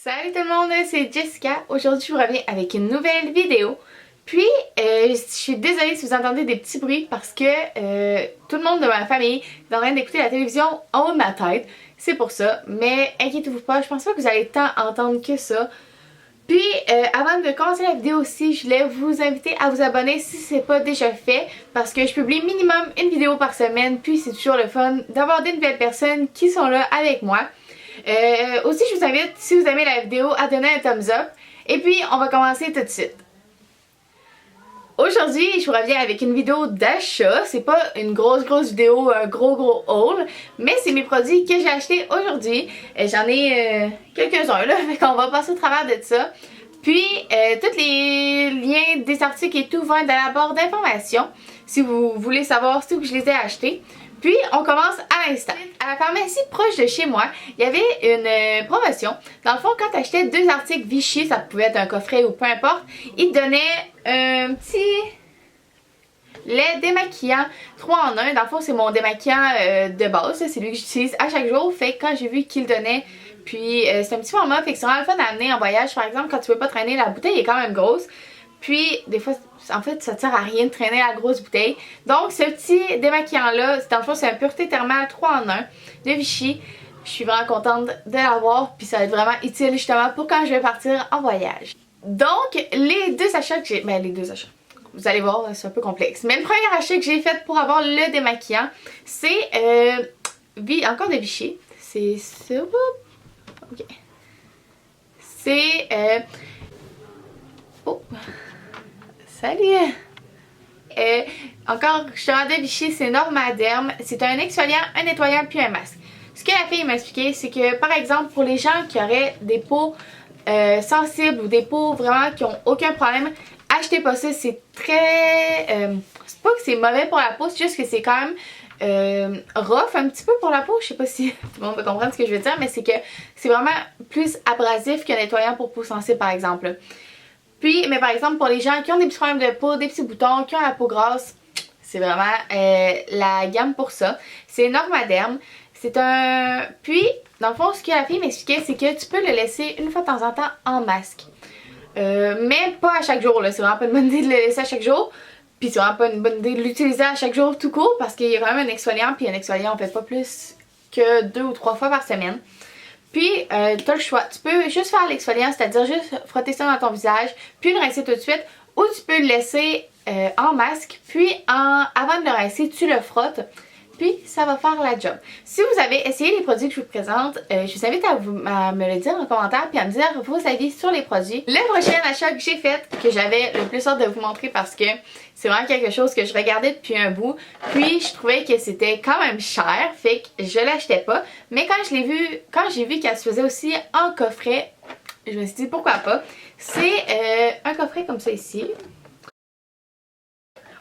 Salut tout le monde, c'est Jessica. Aujourd'hui, je vous reviens avec une nouvelle vidéo. Puis, je suis désolée si vous entendez des petits bruits parce que tout le monde de ma famille est en train d'écouter la télévision en haut de ma tête. C'est pour ça, mais inquiétez-vous pas, je pense pas que vous allez tant entendre que ça. Puis, avant de commencer la vidéo aussi, je voulais vous inviter à vous abonner si c'est pas déjà fait parce que je publie minimum une vidéo par semaine. Puis, c'est toujours le fun d'avoir des nouvelles personnes qui sont là avec moi. Aussi, je vous invite, si vous aimez la vidéo, à donner un thumbs up. Et puis, on va commencer tout de suite. Aujourd'hui, je vous reviens avec une vidéo d'achat. C'est pas une grosse vidéo, un gros haul, mais c'est mes produits que j'ai achetés aujourd'hui. J'en ai quelques-uns là, fait qu'on va passer au travers de ça. Puis, tous les liens des articles et tout vont être dans la barre d'informations si vous voulez savoir si je les ai achetés. Puis, on commence à l'instant. À la pharmacie proche de chez moi, il y avait une promotion. Dans le fond, quand tu achetais 2 articles Vichy, ça pouvait être un coffret ou peu importe, ils te donnaient un petit lait démaquillant 3 en 1. Dans le fond, c'est mon démaquillant de base. C'est lui que j'utilise à chaque jour. Fait que quand j'ai vu qu'il donnait, puis c'est un petit format, fait que c'est vraiment le fun à amener en voyage. Par exemple, quand tu veux pas traîner, la bouteille est quand même grosse. Puis, des fois, en fait, ça sert à rien de traîner la grosse bouteille. Donc, ce petit démaquillant-là, dans le fond, c'est un pureté thermale 3 en 1 de Vichy. Je suis vraiment contente de l'avoir. Puis, ça va être vraiment utile justement pour quand je vais partir en voyage. Donc, les deux achats que j'ai... Ben, les deux achats. Vous allez voir, c'est un peu complexe. Mais le premier achat que j'ai fait pour avoir le démaquillant, c'est encore de Vichy. C'est ça. Ok. C'est... Oh... Salut! Encore, je te rendais Vichy, c'est Normaderm. C'est un exfoliant, un nettoyant puis un masque. Ce que la fille m'a expliqué, c'est que par exemple, pour les gens qui auraient des peaux sensibles ou des peaux vraiment qui ont aucun problème, achetez pas ça. C'est très... c'est pas que c'est mauvais pour la peau, c'est juste que c'est quand même rough un petit peu pour la peau. Je sais pas si tout le monde peut comprendre ce que je veux dire, mais c'est que c'est vraiment plus abrasif qu'un nettoyant pour peau sensible par exemple. Puis, mais par exemple, pour les gens qui ont des petits problèmes de peau, des petits boutons, qui ont la peau grasse, c'est vraiment la gamme pour ça. C'est Normaderm. C'est un... Puis, dans le fond, ce que la fille m'expliquait, c'est que tu peux le laisser une fois de temps en temps en masque. Mais pas à chaque jour, là. C'est vraiment pas une bonne idée de le laisser à chaque jour. Puis c'est vraiment pas une bonne idée de l'utiliser à chaque jour tout court parce qu'il y a quand même un exfoliant. Puis un exfoliant, on fait pas plus que 2 ou 3 fois par semaine. Puis, tu as le choix. Tu peux juste faire l'exfoliant, c'est-à-dire juste frotter ça dans ton visage, puis le rincer tout de suite. Ou tu peux le laisser en masque, puis avant de le rincer, tu le frottes. Puis, ça va faire la job. Si vous avez essayé les produits que je vous présente, je vous invite à me le dire en commentaire, puis à me dire vos avis sur les produits. Le prochain achat que j'ai fait, que j'avais le plus hâte de vous montrer parce que c'est vraiment quelque chose que je regardais depuis un bout. Puis, je trouvais que c'était quand même cher, fait que je l'achetais pas. Mais quand je l'ai vu, quand j'ai vu qu'elle se faisait aussi en coffret, je me suis dit pourquoi pas. C'est un coffret comme ça ici.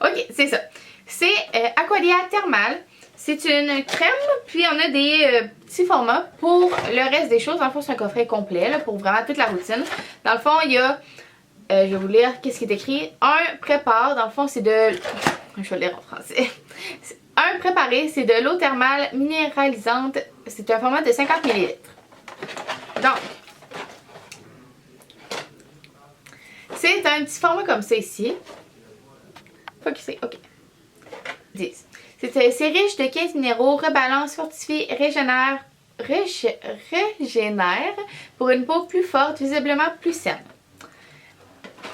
Ok, c'est ça. C'est Aqualia Thermal. C'est une crème, puis on a des petits formats pour le reste des choses. Dans le fond, c'est un coffret complet là, pour vraiment toute la routine. Dans le fond, il y a, je vais vous lire qu'est-ce qui est écrit. Un prépare, dans le fond, c'est de... Je vais le lire en français. Un préparé, c'est de l'eau thermale minéralisante. C'est un format de 50 ml. Donc, c'est un petit format comme ça ici. Focusé, ok. 10. C'est riche de 15 minéraux, rebalance, fortifie, régénère pour une peau plus forte, visiblement plus saine.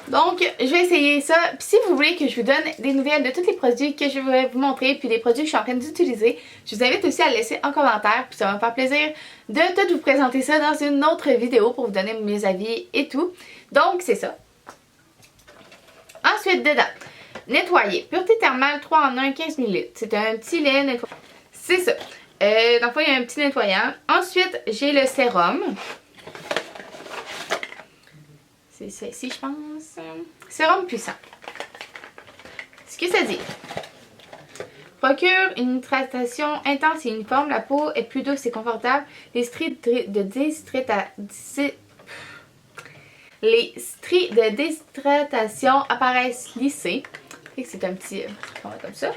Donc, je vais essayer ça. Puis si vous voulez que je vous donne des nouvelles de tous les produits que je vais vous montrer, puis des produits que je suis en train d'utiliser, je vous invite aussi à le laisser en commentaire. Puis ça va me faire plaisir de tout vous présenter ça dans une autre vidéo pour vous donner mes avis et tout. Donc, c'est ça. Ensuite, dedans. Nettoyer. Pureté thermale 3 en 1, 15 ml. C'est un petit lait nettoyant. C'est ça. Dans le fond, il y a un petit nettoyant. Ensuite, j'ai le sérum. C'est ça ici, je pense. Sérum puissant. Ce que ça dit. Procure une hydratation intense et uniforme. La peau est plus douce et confortable. Les stries de déshydratation apparaissent lissées. C'est un petit format comme ça.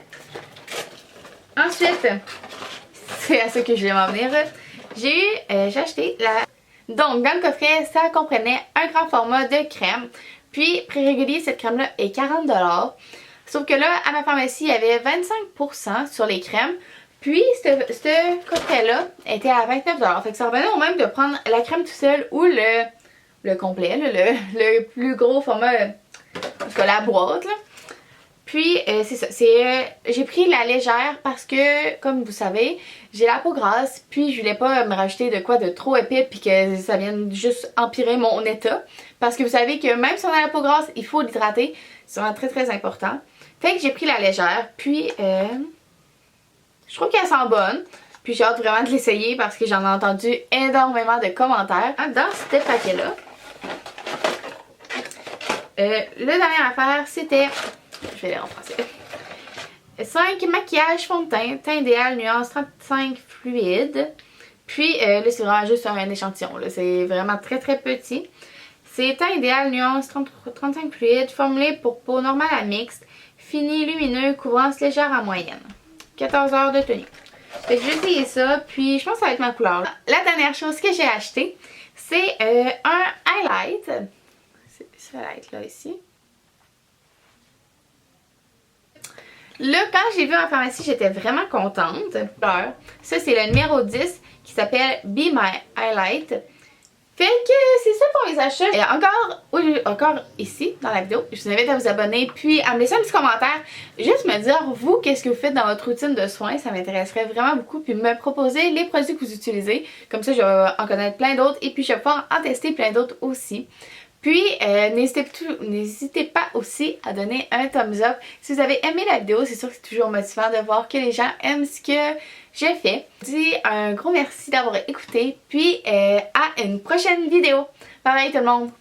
Ensuite, c'est à ça que je vais m'en venir. J'ai acheté la Donc dans le coffret, ça comprenait un grand format de crème. Puis prix régulier, cette crème-là est 40$. Sauf que là, à ma pharmacie, il y avait 25% sur les crèmes. Puis ce coffret-là était à 29$. Fait que ça revenait au même de prendre la crème tout seul ou le complet, là, le plus gros format, parce que la boîte là. Puis c'est ça, j'ai pris la légère parce que, comme vous savez, j'ai la peau grasse, puis je voulais pas me rajouter de quoi de trop épais puis que ça vienne juste empirer mon état. Parce que vous savez que même si on a la peau grasse, il faut l'hydrater, c'est vraiment très très important. Fait que j'ai pris la légère, puis je trouve qu'elle sent bonne. Puis j'ai hâte vraiment de l'essayer parce que j'en ai entendu énormément de commentaires. Dans ce paquet-là, la dernière affaire, c'était... Je vais lire en français. 5 maquillages fond de teint, teint idéal nuance 35 fluide. Puis là c'est vraiment juste un échantillon, c'est vraiment très très petit. C'est teint idéal nuance 35 fluide, formulé pour peau normale à mixte, fini, lumineux, couvrance légère à moyenne. 14 heures de tenue. Fait que je vais essayer ça, puis je pense que ça va être ma couleur. La dernière chose que j'ai acheté, c'est un highlight. C'est ce highlight là ici. Là, quand j'ai vu en pharmacie, j'étais vraiment contente. Ça, c'est le numéro 10 qui s'appelle Be My Highlight. Fait que c'est ça pour les achats. Et encore ici, dans la vidéo, je vous invite à vous abonner puis à me laisser un petit commentaire. Juste me dire, vous, qu'est-ce que vous faites dans votre routine de soins. Ça m'intéresserait vraiment beaucoup. Puis me proposer les produits que vous utilisez. Comme ça, je vais en connaître plein d'autres. Et puis, je vais pouvoir en tester plein d'autres aussi. Puis, n'hésitez pas aussi à donner un thumbs up. Si vous avez aimé la vidéo, c'est sûr que c'est toujours motivant de voir que les gens aiment ce que j'ai fait. Je vous dis un gros merci d'avoir écouté. Puis, à une prochaine vidéo. Bye bye tout le monde!